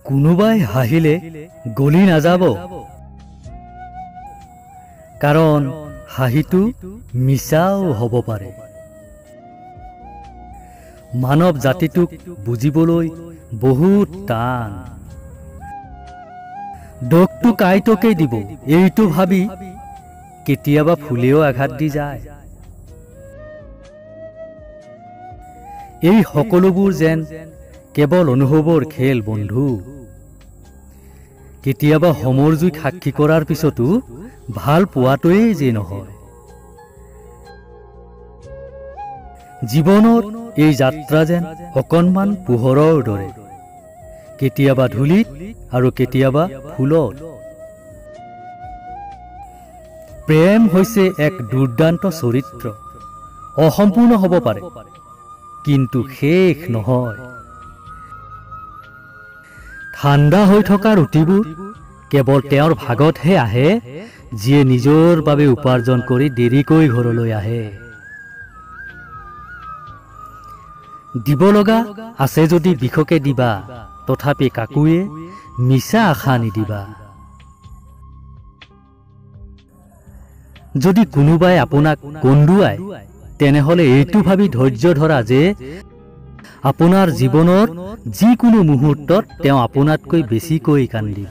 কোনোবাই হাহিলে গলি নাযাব, কাৰণ হাহিটো মিছাও হ'ব পাৰে। মানৱ জাতিটোক বুজিবলৈ বহুত টান। দোষটো কাইটকেই দিব এইটো ভাবি কেতিয়াবা ফুলেও আঘাত দি যায়। এই সকলোবোৰ যেন কেৱল অনুভৱৰ খেল বন্ধু। কেতিয়াবা হোমৰ জুইক সাক্ষী কৰাৰ পিছতো ভাল পোৱাটোৱেই যে নহয়। জীৱনৰ এই যাত্ৰা যেন অকণমান পোহৰৰ দৰে, কেতিয়াবা ধূলিত আৰু কেতিয়াবা ফুলত। প্ৰেম হৈছে এক দুৰ্দান্ত চৰিত্ৰ। অসম্পূৰ্ণ হ'ব পাৰে, কিন্তু শেষ নহয়। ঠাণ্ডা হৈ থকা ৰুটিবোৰ কেৱল তেওঁৰ ভাগতহে আহে, যিয়ে নিজৰ বাবে উপাৰ্জন কৰি দেৰিকৈ ঘৰলৈ আহে। দিব লগা আছে যদি বিষকে দিবা, তথাপি কাকোৱে মিছা আশা নিদিবা। যদি কোনোবাই আপোনাক কন্দুৱায়, তেনেহলে এইটো ভাবি ধৈৰ্য ধৰা যে আপোনাৰ জীৱনৰ যিকোনো মুহূৰ্তত তেওঁ আপোনাতকৈ বেছিকৈ কান্দিব।